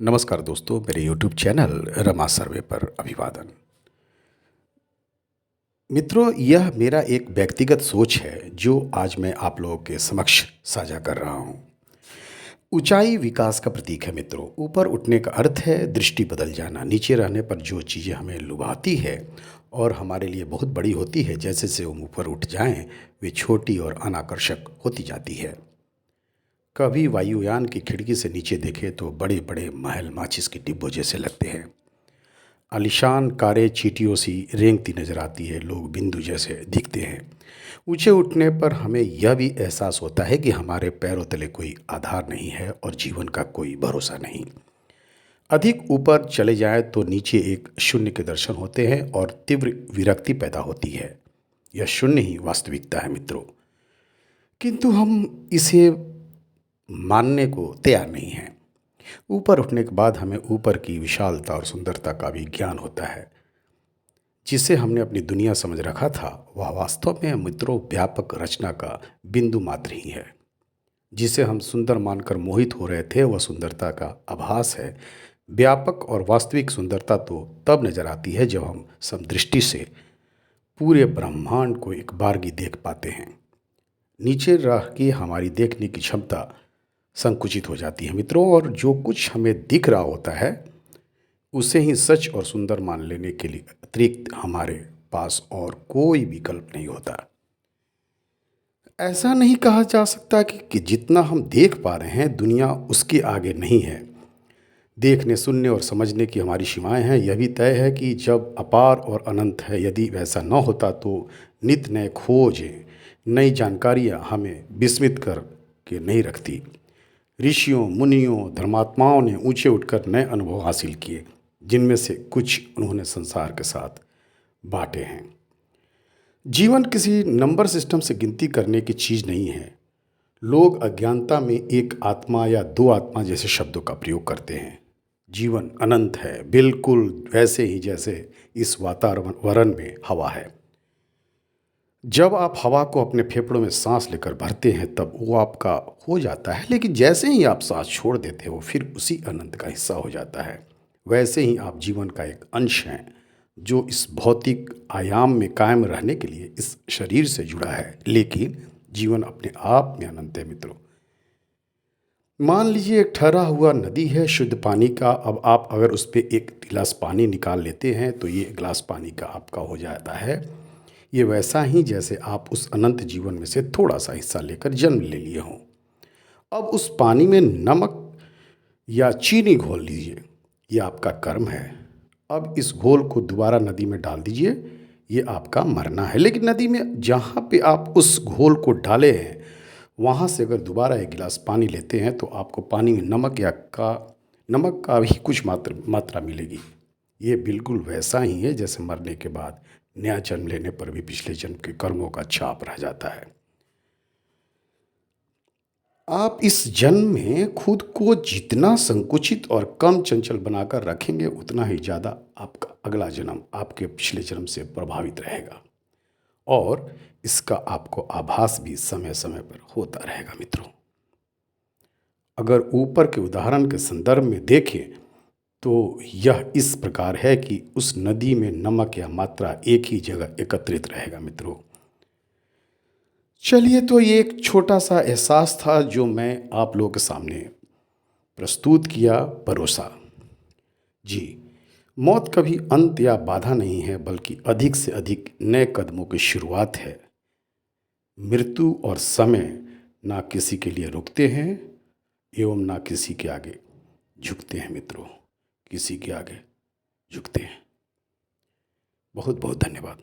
नमस्कार दोस्तों, मेरे YouTube चैनल रमा सर्वे पर अभिवादन। मित्रों, यह मेरा एक व्यक्तिगत सोच है जो आज मैं आप लोगों के समक्ष साझा कर रहा हूँ। ऊंचाई विकास का प्रतीक है मित्रों। ऊपर उठने का अर्थ है दृष्टि बदल जाना। नीचे रहने पर जो चीज़ें हमें लुभाती है और हमारे लिए बहुत बड़ी होती है, जैसे से हम ऊपर उठ जाएं वे छोटी और अनाकर्षक होती जाती है। कभी वायुयान की खिड़की से नीचे देखें तो बड़े बड़े महल माचिस के डिब्बों जैसे लगते हैं। आलीशान कारें चींटियों सी रेंगती नजर आती है, लोग बिंदु जैसे दिखते हैं। ऊंचे उठने पर हमें यह भी एहसास होता है कि हमारे पैरों तले कोई आधार नहीं है और जीवन का कोई भरोसा नहीं। अधिक ऊपर चले जाएं तो नीचे एक शून्य के दर्शन होते हैं और तीव्र विरक्ति पैदा होती है। यह शून्य ही वास्तविकता है मित्रों, किंतु हम इसे मानने को तैयार नहीं हैं। ऊपर उठने के बाद हमें ऊपर की विशालता और सुंदरता का भी ज्ञान होता है। जिसे हमने अपनी दुनिया समझ रखा था वह वास्तव में मित्रों व्यापक रचना का बिंदु मात्र ही है। जिसे हम सुंदर मानकर मोहित हो रहे थे वह सुंदरता का आभास है। व्यापक और वास्तविक सुंदरता तो तब नजर आती है जब हम समदृष्टि से पूरे ब्रह्मांड को एक बारगी देख पाते हैं। नीचे रह के हमारी देखने की क्षमता संकुचित हो जाती है मित्रों, और जो कुछ हमें दिख रहा होता है उसे ही सच और सुंदर मान लेने के लिए अतिरिक्त हमारे पास और कोई विकल्प नहीं होता। ऐसा नहीं कहा जा सकता कि जितना हम देख पा रहे हैं दुनिया उसके आगे नहीं है। देखने, सुनने और समझने की हमारी सीमाएं हैं। यह भी तय है कि जब अपार और अनंत है, यदि वैसा न होता तो नित नए खोजें, नई जानकारियां हमें विस्मित कर के नहीं रखती। ऋषियों, मुनियों, धर्मात्माओं ने ऊंचे उठकर नए अनुभव हासिल किए, जिनमें से कुछ उन्होंने संसार के साथ बांटे हैं। जीवन किसी नंबर सिस्टम से गिनती करने की चीज़ नहीं है। लोग अज्ञानता में एक आत्मा या दो आत्मा जैसे शब्दों का प्रयोग करते हैं। जीवन अनंत है, बिल्कुल वैसे ही जैसे इस वातावरण में हवा है। जब आप हवा को अपने फेफड़ों में सांस लेकर भरते हैं तब वो आपका हो जाता है, लेकिन जैसे ही आप सांस छोड़ देते हो फिर उसी अनंत का हिस्सा हो जाता है। वैसे ही आप जीवन का एक अंश हैं जो इस भौतिक आयाम में कायम रहने के लिए इस शरीर से जुड़ा है, लेकिन जीवन अपने आप में अनंत है मित्रों। मान लीजिए एक ठहरा हुआ नदी है शुद्ध पानी का। अब आप अगर उस पर एक गिलास पानी निकाल लेते हैं तो ये गिलास पानी का आपका हो जाता है। ये वैसा ही जैसे आप उस अनंत जीवन में से थोड़ा सा हिस्सा लेकर जन्म ले लिए हों। अब उस पानी में नमक या चीनी घोल लीजिए, ये आपका कर्म है। अब इस घोल को दोबारा नदी में डाल दीजिए, ये आपका मरना है। लेकिन नदी में जहाँ पे आप उस घोल को डाले हैं वहाँ से अगर दोबारा एक गिलास पानी लेते हैं तो आपको पानी में नमक का भी कुछ मात्रा मिलेगी। ये बिल्कुल वैसा ही है जैसे मरने के बाद नया जन्म लेने पर भी पिछले जन्म के कर्मों का छाप रह जाता है। आप इस जन्म में खुद को जितना संकुचित और कम चंचल बनाकर रखेंगे उतना ही ज़्यादा आपका अगला जन्म आपके पिछले जन्म से प्रभावित रहेगा, और इसका आपको आभास भी समय समय पर होता रहेगा मित्रों। अगर ऊपर के उदाहरण के संदर्भ में देखें तो यह इस प्रकार है कि उस नदी में नमक या मात्रा एक ही जगह एकत्रित रहेगा मित्रों। चलिए, तो ये एक छोटा सा एहसास था जो मैं आप लोगों के सामने प्रस्तुत किया, परोसा। जी, मौत कभी अंत या बाधा नहीं है, बल्कि अधिक से अधिक नए कदमों की शुरुआत है। मृत्यु और समय ना किसी के लिए रुकते हैं एवं ना किसी के आगे झुकते हैं मित्रों। किसी के आगे झुकते हैं। बहुत बहुत धन्यवाद।